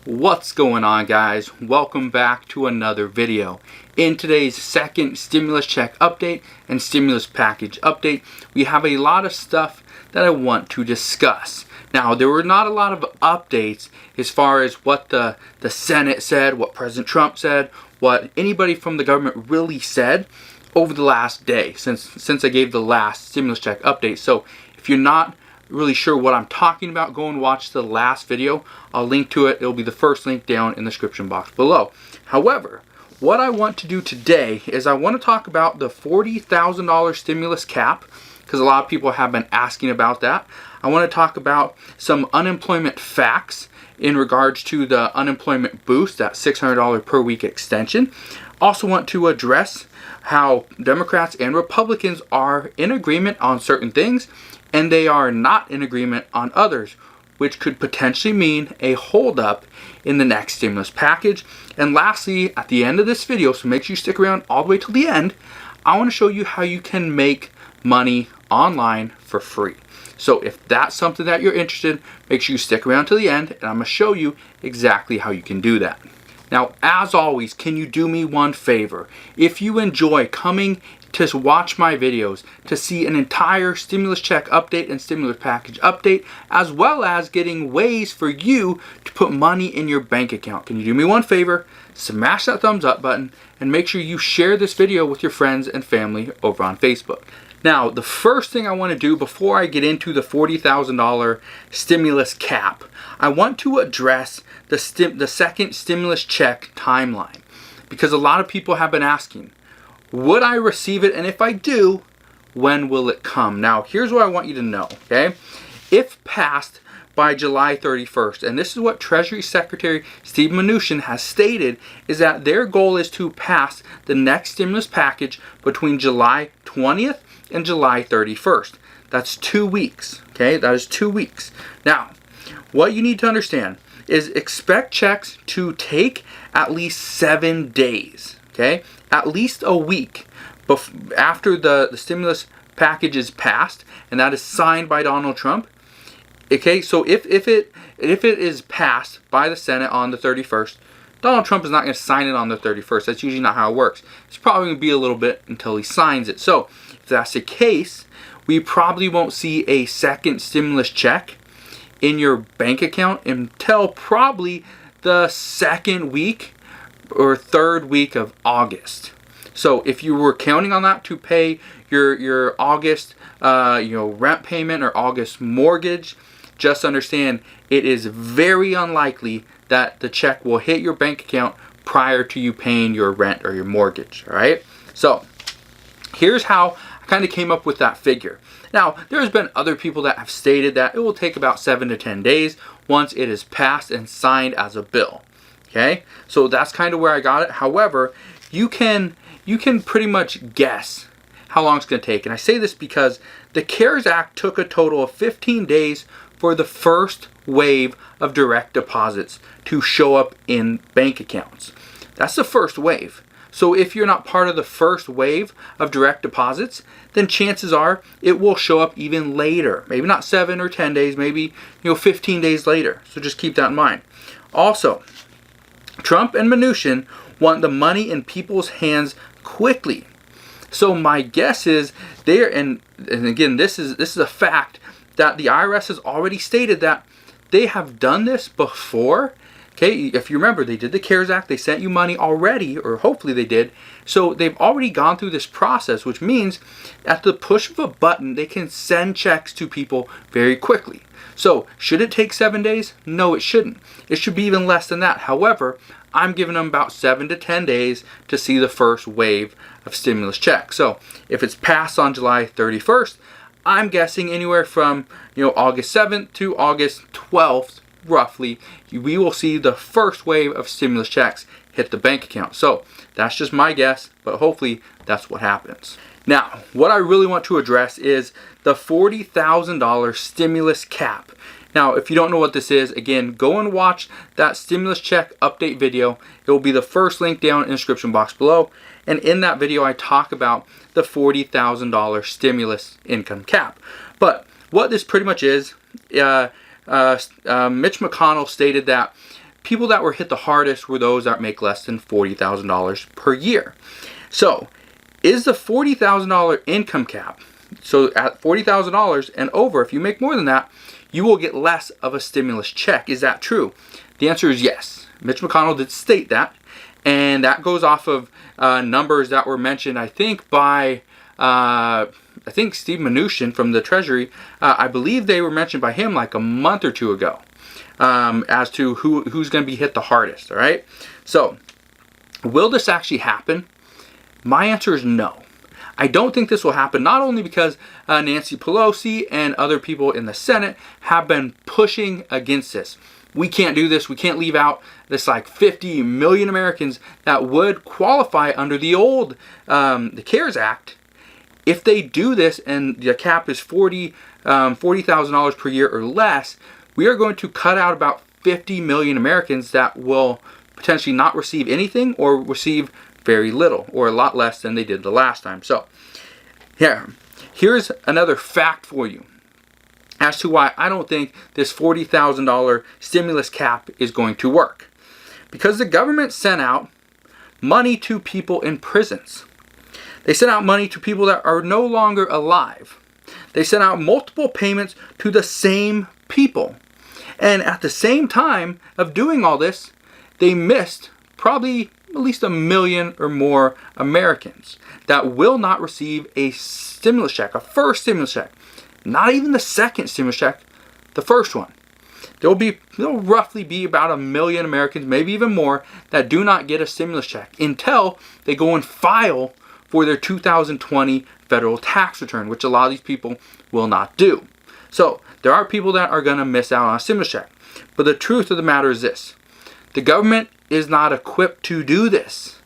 What's going on, guys? Welcome back to another video. In today's second stimulus check update and stimulus package update, we have a lot of stuff that I want to discuss. Now, there were not a lot of updates as far as what the Senate said, what President Trump said, what anybody from the government really said over the last day since I gave the last stimulus check update. So if you're not really sure what I'm talking about, go and watch the last video. I'll link to it. It'll be the first link down in the description box below. However, what I want to do today is I want to talk about the $40,000 stimulus cap, because a lot of people have been asking about that. I want to talk about some unemployment facts in regards to the unemployment boost, that $600 per week extension. Also want to address how Democrats and Republicans are in agreement on certain things and they are not in agreement on others, which could potentially mean a holdup in the next stimulus package. And lastly, at the end of this video, so make sure you stick around all the way till the end, I want to show you how you can make money online for free. So if that's something that you're interested in, make sure you stick around to the end and I'm going to show you exactly how you can do that. Now, as always, can you do me one favor? If you enjoy coming to watch my videos, to see an entire stimulus check update and stimulus package update, as well as getting ways for you to put money in your bank account, can you do me one favor? Smash that thumbs up button and make sure you share this video with your friends and family over on Facebook. Now, the first thing I want to do before I get into the $40,000 stimulus cap, I want to address the second stimulus check timeline, because a lot of people have been asking, would I receive it? And if I do, when will it come? Now, here's what I want you to know, okay? If passed by July 31st, and this is what Treasury Secretary Steve Mnuchin has stated, is that their goal is to pass the next stimulus package between July 20th and July 31st. That's 2 weeks, okay? That is 2 weeks. Now, what you need to understand is expect checks to take at least 7 days, okay? At least a week after the stimulus package is passed, and that is signed by Donald Trump. Okay, so if it is passed by the Senate on the 31st, Donald Trump is not going to sign it on the 31st. That's usually not how it works. It's probably going to be a little bit until he signs it. So if that's the case, we probably won't see a second stimulus check in your bank account until probably the second week or third week of August. So if you were counting on that to pay your August rent payment or August mortgage, just understand it is very unlikely that the check will hit your bank account prior to you paying your rent or your mortgage. All right. So here's how I kind of came up with that figure. Now, there's been other people that have stated that it will take about 7 to 10 days once it is passed and signed as a bill. Okay, so that's kind of where I got it. However, you can pretty much guess how long it's going to take. And I say this because the CARES Act took a total of 15 days for the first wave of direct deposits to show up in bank accounts. That's the first wave. So if you're not part of the first wave of direct deposits, then chances are it will show up even later. Maybe not 7 or 10 days, maybe 15 days later. So just keep that in mind. Also, Trump and Mnuchin want the money in people's hands quickly. So my guess is and again, this is a fact that the IRS has already stated that they have done this before. Okay, if you remember, they did the CARES Act, they sent you money already, or hopefully they did. So they've already gone through this process, which means at the push of a button, they can send checks to people very quickly. So should it take 7 days? No, it shouldn't. It should be even less than that. However, I'm giving them about 7 to 10 days to see the first wave of stimulus checks. So if it's passed on July 31st, I'm guessing anywhere from August 7th to August 12th, roughly, we will see the first wave of stimulus checks hit the bank account. So that's just my guess, but hopefully that's what happens. Now, what I really want to address is the $40,000 stimulus cap. Now, if you don't know what this is, again, go and watch that stimulus check update video. It will be the first link down in the description box below. And in that video, I talk about the $40,000 stimulus income cap. But what this pretty much is, Mitch McConnell stated that people that were hit the hardest were those that make less than $40,000 per year. So, is the $40,000 income cap, so at $40,000 and over, if you make more than that, you will get less of a stimulus check. Is that true? The answer is yes. Mitch McConnell did state that, and that goes off of numbers that were mentioned, I think, by Steve Mnuchin from the Treasury. I believe they were mentioned by him like a month or two ago, as to who's going to be hit the hardest. All right. So, will this actually happen? My answer is no. I don't think this will happen, not only because Nancy Pelosi and other people in the Senate have been pushing against this. We can't do this. We can't leave out this like 50 million Americans that would qualify under the old the CARES Act. If they do this and the cap is $40,000 per year or less, we are going to cut out about 50 million Americans that will potentially not receive anything or receive very little or a lot less than they did the last time. So here's another fact for you as to why I don't think this $40,000 stimulus cap is going to work. Because the government sent out money to people in prisons. They sent out money to people that are no longer alive. They sent out multiple payments to the same people. And at the same time of doing all this, they missed probably at least 1 million or more Americans that will not receive a stimulus check, a first stimulus check. Not even the second stimulus check, the first one. There'll roughly be about 1 million Americans, maybe even more, that do not get a stimulus check until they go and file for their 2020 federal tax return, which a lot of these people will not do. So there are people that are going to miss out on a stimulus check. But the truth of the matter is this. The government is not equipped to do this.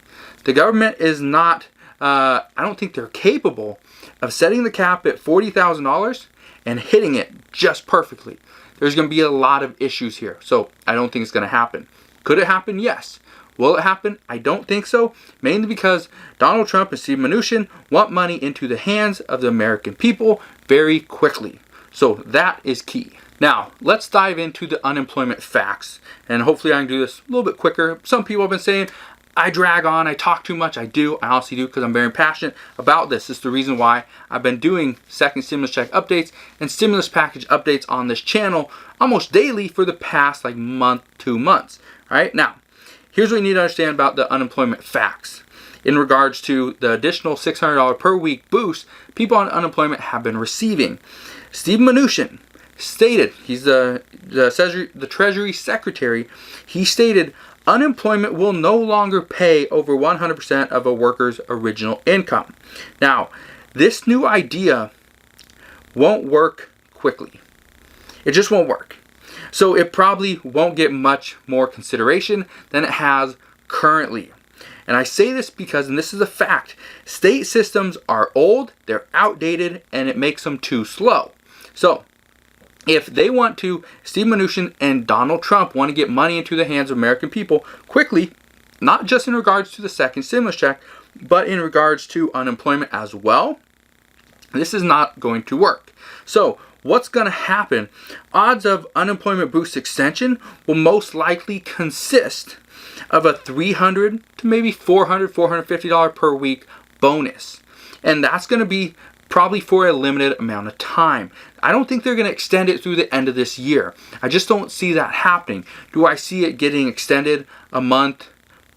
The government is not, I don't think they're capable of setting the cap at $40,000 and hitting it just perfectly. There's going to be a lot of issues here. So I don't think it's going to happen. Could it happen? Yes. Will it happen? I don't think so. Mainly because Donald Trump and Steve Mnuchin want money into the hands of the American people very quickly. So that is key. Now, let's dive into the unemployment facts. And hopefully I can do this a little bit quicker. Some people have been saying, I drag on, I talk too much. I do. I honestly do, because I'm very passionate about this. This is the reason why I've been doing second stimulus check updates and stimulus package updates on this channel almost daily for the past month, 2 months. All right. Now, here's what you need to understand about the unemployment facts. In regards to the additional $600 per week boost people on unemployment have been receiving. Steve Mnuchin stated, he's the Treasury Secretary, he stated, unemployment will no longer pay over 100% of a worker's original income. Now, this new idea won't work quickly. It just won't work. So it probably won't get much more consideration than it has currently. And I say this because, and this is a fact, state systems are old, they're outdated, and it makes them too slow. So, if they want to, Steve Mnuchin and Donald Trump want to get money into the hands of American people quickly, not just in regards to the second stimulus check, but in regards to unemployment as well, this is not going to work. So, what's going to happen? Odds of unemployment boost extension will most likely consist of a $300 to maybe $400, $450 per week bonus. And that's going to be probably for a limited amount of time. I don't think they're going to extend it through the end of this year. I just don't see that happening. Do I see it getting extended a month,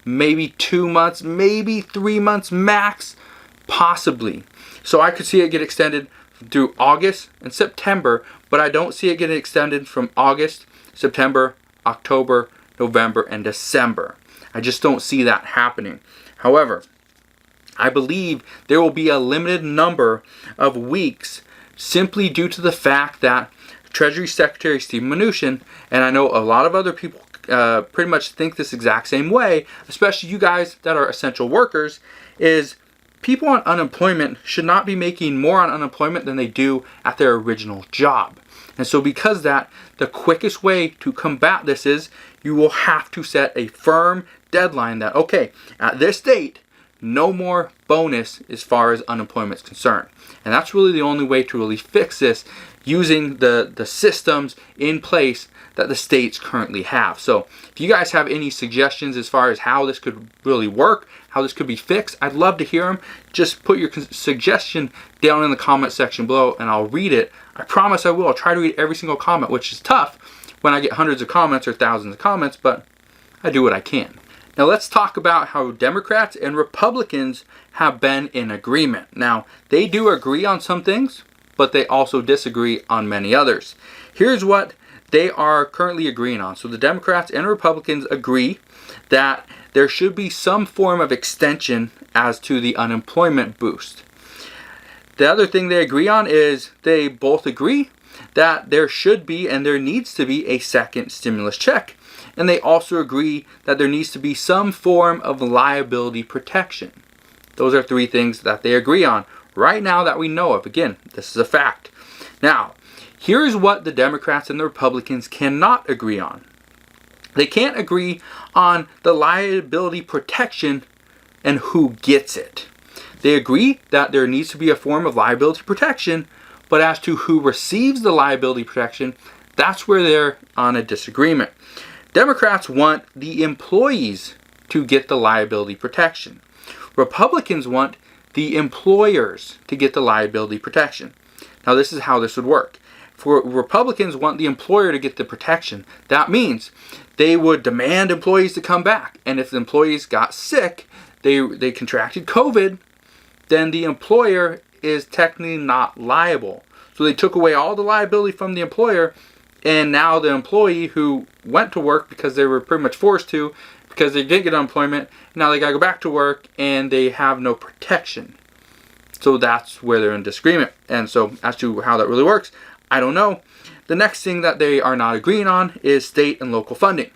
maybe 2 months, maybe 3 months max? Possibly. So I could see it get extended through August and September, but I don't see it getting extended from August, September, October, November, and December. I just don't see that happening. However, I believe there will be a limited number of weeks simply due to the fact that Treasury Secretary Steve Mnuchin, and I know a lot of other people pretty much think this exact same way, especially you guys that are essential workers, is people on unemployment should not be making more on unemployment than they do at their original job. And so because that, the quickest way to combat this is you will have to set a firm deadline that, okay, at this date, no more bonus as far as unemployment is concerned. And that's really the only way to really fix this, using the systems in place that the states currently have. So if you guys have any suggestions as far as how this could really work, how this could be fixed, I'd love to hear them. Just put your suggestion down in the comment section below and I'll read it. I promise I will. I'll try to read every single comment, which is tough when I get hundreds of comments or thousands of comments, but I do what I can. Now let's talk about how Democrats and Republicans have been in agreement. Now, they do agree on some things, but they also disagree on many others. Here's what they are currently agreeing on. So the Democrats and Republicans agree that there should be some form of extension as to the unemployment boost. The other thing they agree on is they both agree that there should be and there needs to be a second stimulus check. And they also agree that there needs to be some form of liability protection. Those are three things that they agree on right now that we know of. Again, this is a fact. Now, here's what the Democrats and the Republicans cannot agree on. They can't agree on the liability protection and who gets it. They agree that there needs to be a form of liability protection, but as to who receives the liability protection, that's where they're on a disagreement. Democrats want the employees to get the liability protection. Republicans want the employers to get the liability protection. Now, this is how this would work. For Republicans want the employer to get the protection. That means they would demand employees to come back. And if the employees got sick, they contracted COVID, then the employer is technically not liable. So they took away all the liability from the employer, and now the employee who went to work because they were pretty much forced to, because they didn't get unemployment, now they got to go back to work and they have no protection. So that's where they're in disagreement. And so as to how that really works, I don't know. The next thing that they are not agreeing on is state and local funding.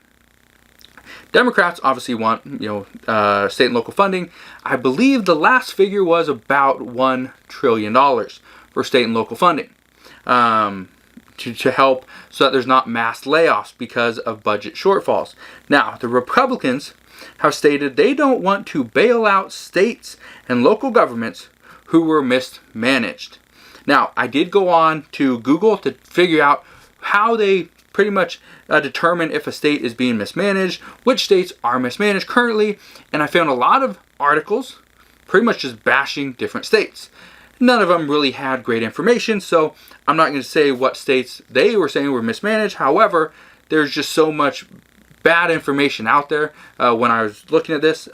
Democrats obviously want, state and local funding. I believe the last figure was about $1 trillion for state and local funding. To help so that there's not mass layoffs because of budget shortfalls. Now, the Republicans have stated they don't want to bail out states and local governments who were mismanaged. Now, I did go on to Google to figure out how they pretty much determine if a state is being mismanaged, which states are mismanaged currently, and I found a lot of articles pretty much just bashing different states. None of them really had great information, so I'm not going to say what states they were saying were mismanaged. However, there's just so much bad information out there when I was looking at this.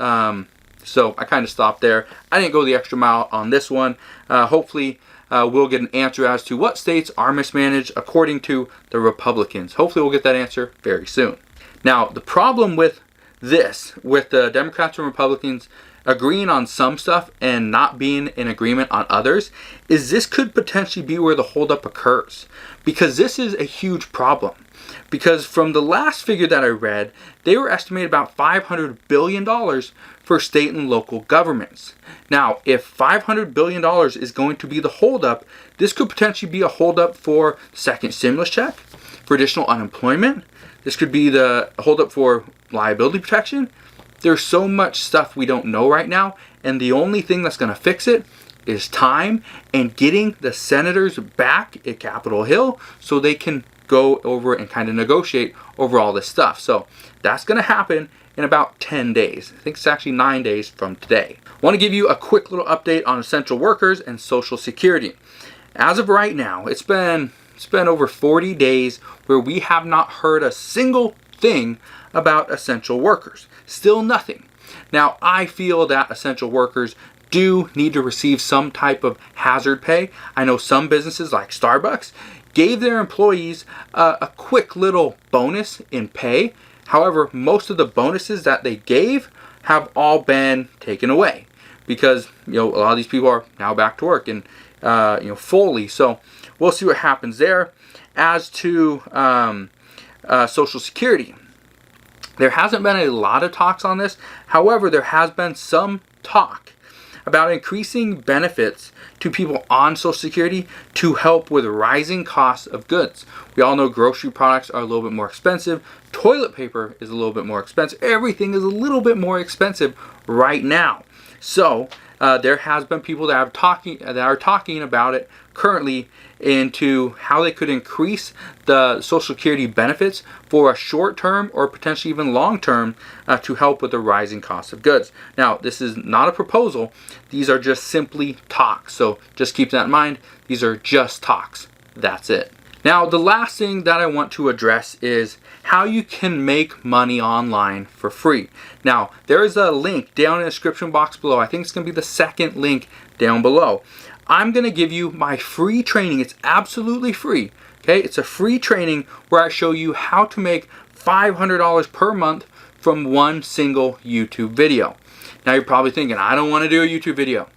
So I kind of stopped there. I didn't go the extra mile on this one. Hopefully, we'll get an answer as to what states are mismanaged according to the Republicans. Hopefully, we'll get that answer very soon. Now, the problem with this, with the Democrats and Republicans agreeing on some stuff and not being in agreement on others, is this could potentially be where the holdup occurs. Because this is a huge problem. Because from the last figure that I read, they were estimated about $500 billion for state and local governments. Now, if $500 billion is going to be the holdup, this could potentially be a holdup for the second stimulus check, for additional unemployment. This could be the holdup for liability protection. There's so much stuff we don't know right now, and the only thing that's going to fix it is time and getting the senators back at Capitol Hill so they can go over and kind of negotiate over all this stuff. So that's going to happen in about 10 days. I think it's actually 9 days from today. I want to give you a quick little update on essential workers and Social Security. As of right now, it's been over 40 days where we have not heard a single thing about essential workers. Still nothing. Now, I feel that essential workers do need to receive some type of hazard pay. I know some businesses like Starbucks gave their employees a quick little bonus in pay. However, most of the bonuses that they gave have all been taken away because a lot of these people are now back to work and fully. So we'll see what happens there. As to Social Security, there hasn't been a lot of talks on this. However, there has been some talk about increasing benefits to people on Social Security to help with rising costs of goods. We all know grocery products are a little bit more expensive. Toilet paper is a little bit more expensive. Everything is a little bit more expensive right now. So there has been people that are talking about it currently into how they could increase the Social Security benefits for a short term or potentially even long term to help with the rising cost of goods. Now, this is not a proposal. These are just simply talks. So just keep that in mind. These are just talks. That's it. Now, the last thing that I want to address is how you can make money online for free. Now, there is a link down in the description box below. I think it's going to be the second link down below. I'm going to give you my free training. It's absolutely free. Okay, it's a free training where I show you how to make $500 per month from one single YouTube video. Now, you're probably thinking, I don't want to do a YouTube video.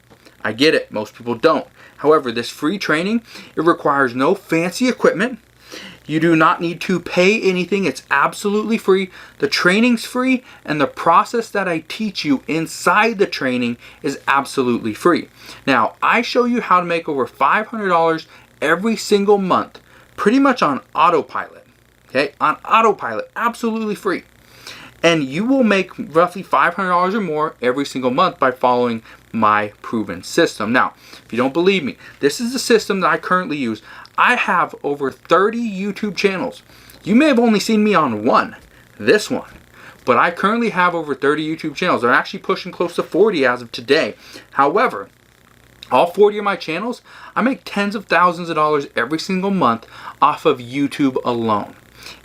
I get it. Most people don't. However, this free training, it requires no fancy equipment. You do not need to pay anything. It's absolutely free. The training's free, and the process that I teach you inside the training is absolutely free. Now, I show you how to make over $500 every single month, pretty much on autopilot. Okay, on autopilot, absolutely free. And you will make roughly $500 or more every single month by following my proven system. Now, if you don't believe me, this is the system that I currently use. I have over 30 YouTube channels. You may have only seen me on one, this one. But I currently have over 30 YouTube channels. They're actually pushing close to 40 as of today. However, all 40 of my channels, I make tens of thousands of dollars every single month off of YouTube alone.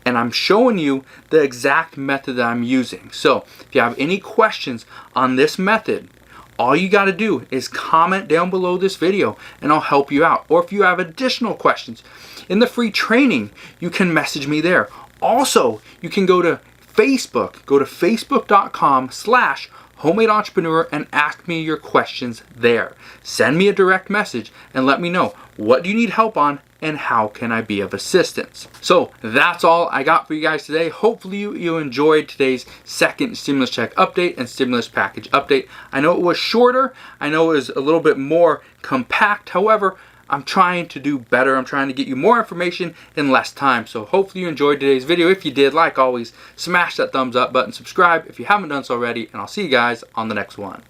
And I'm showing you the exact method that I'm using. So if you have any questions on this method, all you got to do is comment down below this video and I'll help you out. Or if you have additional questions in the free training, you can message me there. Also, you can go to Facebook, go to facebook.com/homemade entrepreneur and ask me your questions there. Send me a direct message and let me know, what do you need help on and how can I be of assistance? So that's all I got for you guys today. Hopefully you enjoyed today's second stimulus check update and stimulus package update. I know it was shorter. I know it was a little bit more compact. However, I'm trying to do better. I'm trying to get you more information in less time. So hopefully you enjoyed today's video. If you did, like always, smash that thumbs up button, subscribe if you haven't done so already, and I'll see you guys on the next one.